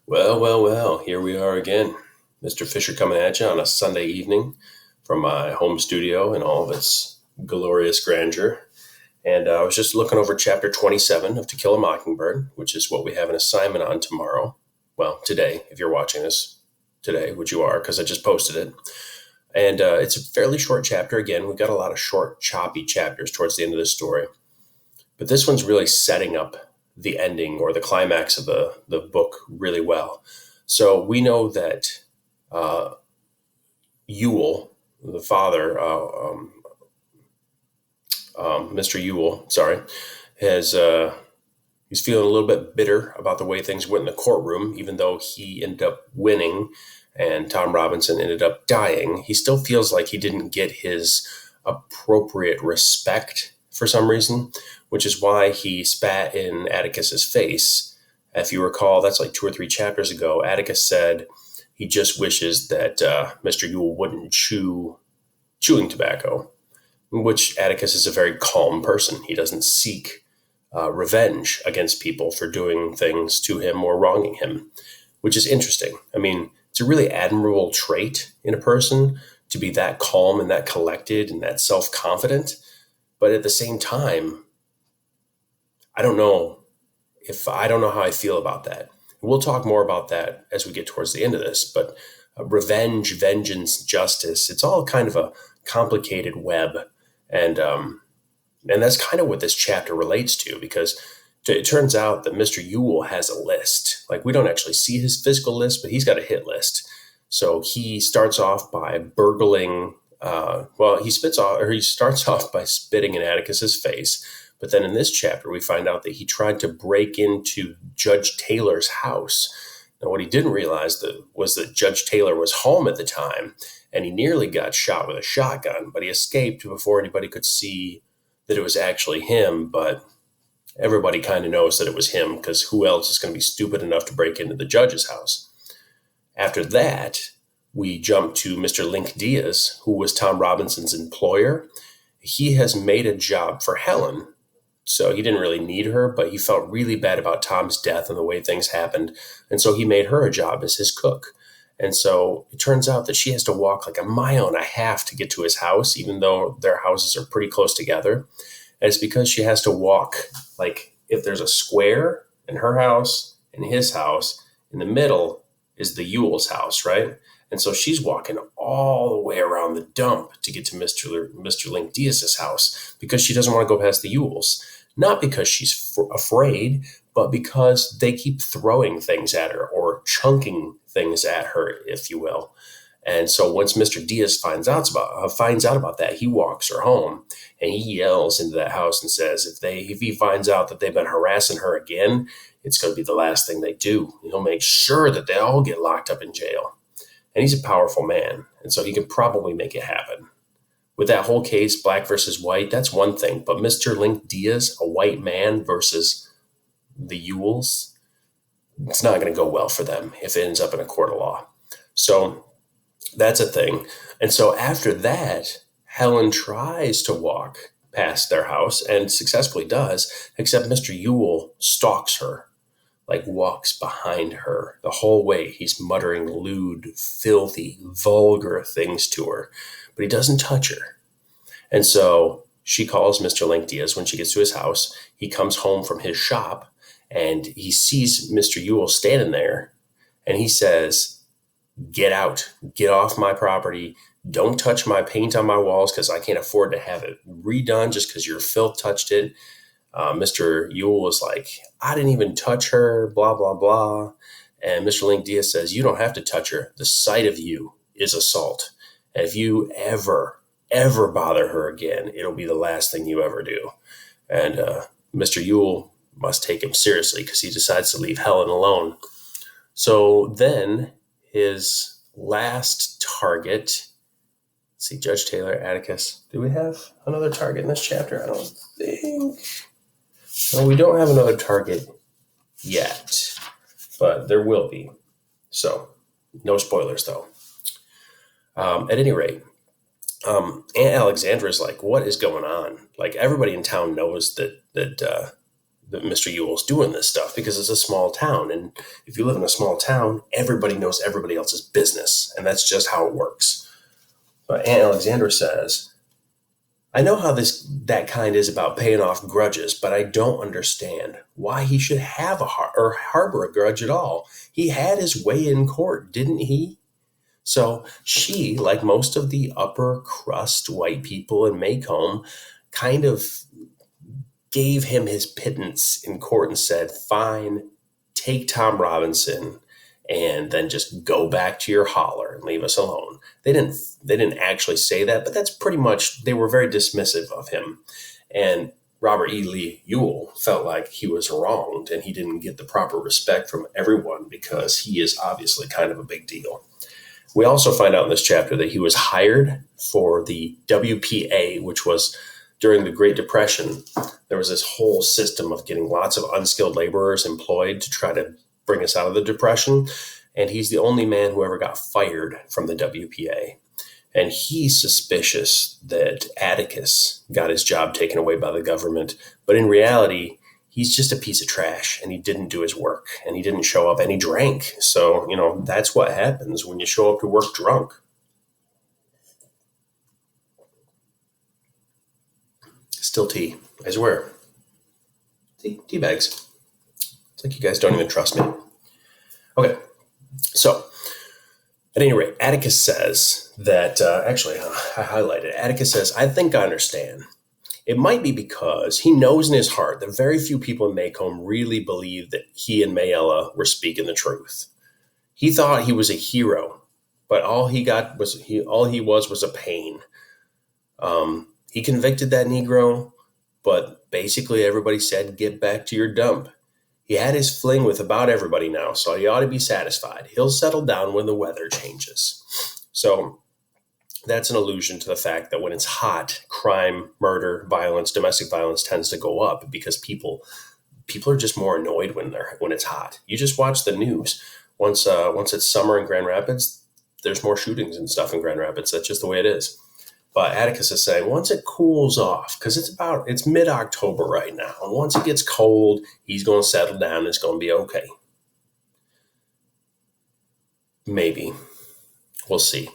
Well, here we are again. Mr. Fisher coming at you on a Sunday evening from my home studio in all of its glorious grandeur. And I was just looking over chapter 27 of To Kill a Mockingbird, which is what we have an assignment on tomorrow. Well, today, if you're watching this today, which you are, because I just posted it. And it's a fairly short chapter. Again, we've got a lot of short, choppy chapters towards the end of the story. But this one's really setting up the ending or the climax of the book really well. So we know that uh, Ewell, the father, Mr. Ewell, sorry, has he's feeling a little bit bitter about the way things went in the courtroom, even though he ended up winning and Tom Robinson ended up dying. He still feels like he didn't get his appropriate respect for some reason, which is why he spat in Atticus's face. If you recall, that's like 2 or 3 chapters ago. Atticus said he just wishes that Mr. Ewell wouldn't chew chewing tobacco, which Atticus is a very calm person. He doesn't seek revenge against people for doing things to him or wronging him, which is interesting. I mean, it's a really admirable trait in a person to be that calm and that collected and that self-confident. But at the same time, I don't know I don't know how I feel about that. We'll talk more about that as we get towards the end of this. But revenge, vengeance, justice, it's all kind of a complicated web. And that's kind of what this chapter relates to, because it turns out that Mr. Ewell has a list. Like, we don't actually see his physical list, but he's got a hit list. So he starts off by burgling. He starts off by spitting in Atticus's face. But then in this chapter, we find out that he tried to break into Judge Taylor's house. Now, what he didn't realize was that Judge Taylor was home at the time, and he nearly got shot with a shotgun, but he escaped before anybody could see that it was actually him. But everybody kind of knows that it was him, because who else is going to be stupid enough to break into the judge's house? After that, we jump to Mr. Link Diaz, who was Tom Robinson's employer. He has made a job for Helen. So he didn't really need her, but he felt really bad about Tom's death and the way things happened. And so he made her a job as his cook. And so it turns out that she has to walk like 1.5 miles to get to his house, even though their houses are pretty close together. And it's because she has to walk, like, if there's a square in her house and his house, in the middle is the Ewell's house, right? And so she's walking all the way around the dump to get to Mr. Link Diaz's house, because she doesn't want to go past the Ewells. Not because she's afraid, but because they keep throwing things at her or chunking things at her, if you will. And so once Mr. Diaz finds out about that, he walks her home and he yells into that house and says, if he finds out that they've been harassing her again, it's going to be the last thing they do. He'll make sure that they all get locked up in jail. And he's a powerful man, and so he can probably make it happen. With that whole case, black versus white, that's one thing. But Mr. Link Diaz, a white man versus the Ewells, it's not going to go well for them if it ends up in a court of law. So that's a thing. And so after that, Helen tries to walk past their house and successfully does, except Mr. Ewell stalks her, like walks behind her the whole way. He's muttering lewd, filthy, vulgar things to her, but he doesn't touch her. And so she calls Mr. Link Diaz when she gets to his house. He comes home from his shop and he sees Mr. Ewell standing there, and he says, "Get out, get off my property. Don't touch my paint on my walls, because I can't afford to have it redone just because your filth touched it." Mr. Ewell was like, "I didn't even touch her, blah, blah, blah." And Mr. Link Diaz says, "You don't have to touch her. The sight of you is assault. And if you ever bother her again, it'll be the last thing you ever do." And Mr. Ewell must take him seriously, because he decides to leave Helen alone. So then his last target, let's see, Judge Taylor, Atticus. Do we have another target in this chapter? I don't think. No, we don't have another target yet, but there will be. So, no spoilers, though. At any rate, Aunt Alexandra is like, "What is going on?" Like, everybody in town knows that that Mr. Ewell's doing this stuff because it's a small town. And if you live in a small town, everybody knows everybody else's business. And that's just how it works. But Aunt Alexandra says, I know how that kind is about paying off grudges, but I don't understand why he should have or harbor a grudge at all. He had his way in court, didn't he? So she, like most of the upper crust white people in Macomb, kind of gave him his pittance in court and said, fine, take Tom Robinson and then just go back to your holler and leave us alone. They didn't actually say that, but that's pretty much, they were very dismissive of him. And Robert E. Lee Ewell felt like he was wronged and he didn't get the proper respect from everyone because he is obviously kind of a big deal. We also find out in this chapter that he was hired for the WPA, which was during the Great Depression. There was this whole system of getting lots of unskilled laborers employed to try to bring us out of the Depression. And he's the only man who ever got fired from the WPA. And he's suspicious that Atticus got his job taken away by the government. But in reality, he's just a piece of trash and he didn't do his work and he didn't show up and he drank. So, that's what happens when you show up to work drunk. Still tea, I swear. Tea bags. It's like you guys don't even trust me. Okay, so at any rate, Atticus says that, actually, I highlighted it. Atticus says, I think I understand. It might be because he knows in his heart that very few people in Macomb really believed that he and Mayella were speaking the truth. He thought he was a hero, but all he was a pain. He convicted that Negro, but basically everybody said, get back to your dump. He had his fling with about everybody now, so he ought to be satisfied. He'll settle down when the weather changes. So that's an allusion to the fact that when it's hot, crime, murder, violence, domestic violence tends to go up because people are just more annoyed when it's hot. You just watch the news. Once it's summer in Grand Rapids, there's more shootings and stuff in Grand Rapids. That's just the way it is. But Atticus is saying once it cools off, because it's mid-October right now, and once it gets cold, he's going to settle down and it's going to be okay. Maybe. We'll see.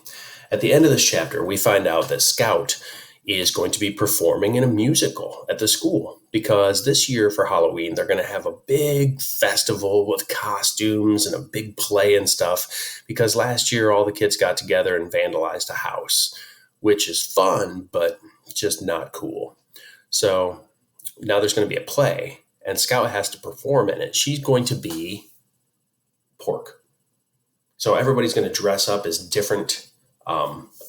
At the end of this chapter, we find out that Scout is going to be performing in a musical at the school because this year for Halloween, they're going to have a big festival with costumes and a big play and stuff because last year all the kids got together and vandalized a house, which is fun, but just not cool. So now there's going to be a play and Scout has to perform in it. She's going to be pork. So everybody's going to dress up as different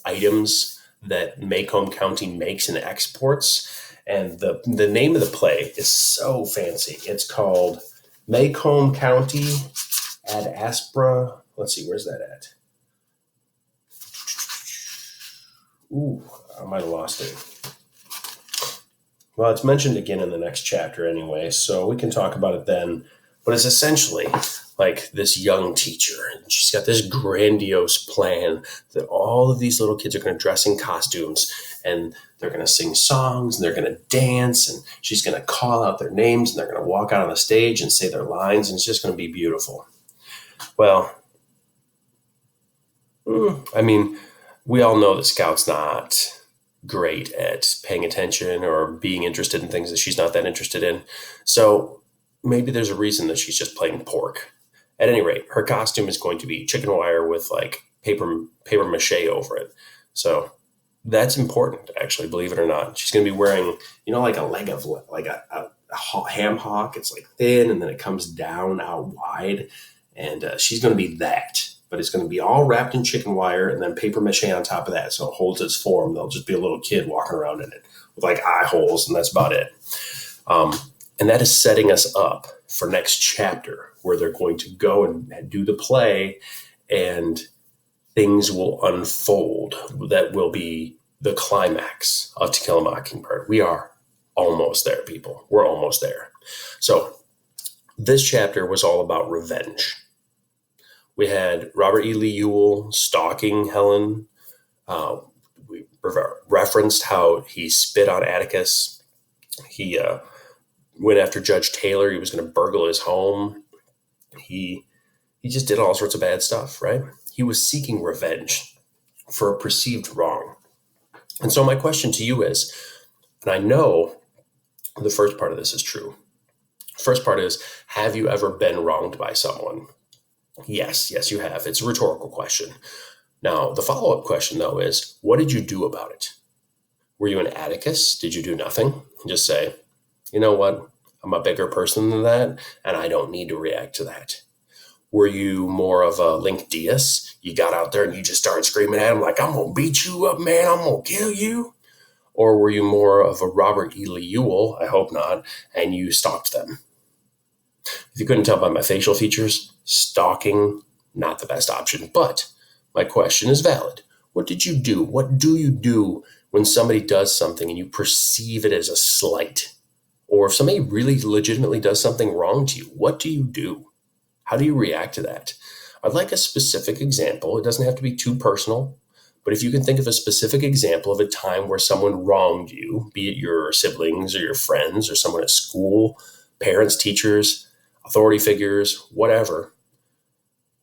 items that Macomb County makes and exports. And the name of the play is so fancy. It's called Macomb County Ad Aspera. Let's see, where's that at? Ooh, I might have lost it. Well, it's mentioned again in the next chapter anyway, so we can talk about it then. But it's essentially like this young teacher, and she's got this grandiose plan that all of these little kids are going to dress in costumes, and they're going to sing songs, and they're going to dance, and she's going to call out their names, and they're going to walk out on the stage and say their lines, and it's just going to be beautiful. Well, I mean, we all know that Scout's not great at paying attention or being interested in things that she's not that interested in. So maybe there's a reason that she's just playing pork. At any rate, her costume is going to be chicken wire with like paper mache over it. So that's important, actually, believe it or not. She's going to be wearing, like a leg of like a ham hock. It's like thin and then it comes down out wide. And she's going to be that. But it's going to be all wrapped in chicken wire and then paper mache on top of that. So it holds its form. There'll just be a little kid walking around in it with like eye holes, and that's about it. And that is setting us up for next chapter where they're going to go and do the play and things will unfold. That will be the climax of To Kill a Mockingbird. We are almost there, people. We're almost there. So this chapter was all about revenge. We had Robert E. Lee Ewell stalking Helen. We referenced how he spit on Atticus. He went after Judge Taylor. He was going to burgle his home. He just did all sorts of bad stuff, right? He was seeking revenge for a perceived wrong. And so my question to you is, and I know the first part of this is true. First part is, have you ever been wronged by someone? Yes, you have. It's a rhetorical question. Now, the follow-up question, though, is, what did you do about it? Were you an Atticus? Did you do nothing? And just say, you know what? I'm a bigger person than that, and I don't need to react to that. Were you more of a Link Diaz? You got out there and you just started screaming at him like, I'm going to beat you up, man. I'm going to kill you. Or were you more of a Robert E. Lee Ewell? I hope not. And you stalked them. If you couldn't tell by my facial features, stalking, not the best option. But my question is valid. What did you do? What do you do when somebody does something and you perceive it as a slight? Or if somebody really legitimately does something wrong to you, what do you do? How do you react to that? I'd like a specific example. It doesn't have to be too personal, but if you can think of a specific example of a time where someone wronged you, be it your siblings or your friends or someone at school, parents, teachers, authority figures, whatever,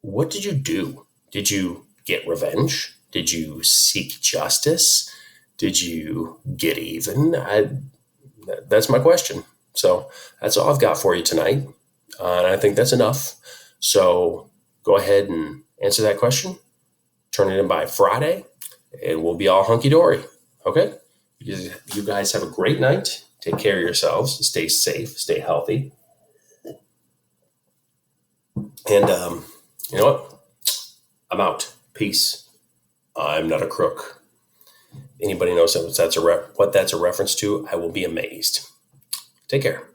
what did you do? Did you get revenge? Did you seek justice? Did you get even? That's my question. So that's all I've got for you tonight. And I think that's enough. So go ahead and answer that question. Turn it in by Friday, and we'll be all hunky-dory. Okay? You guys have a great night. Take care of yourselves. Stay safe. Stay healthy. And you know what? I'm out. Peace. I'm not a crook. Anybody knows what that's a reference to, I will be amazed. Take care.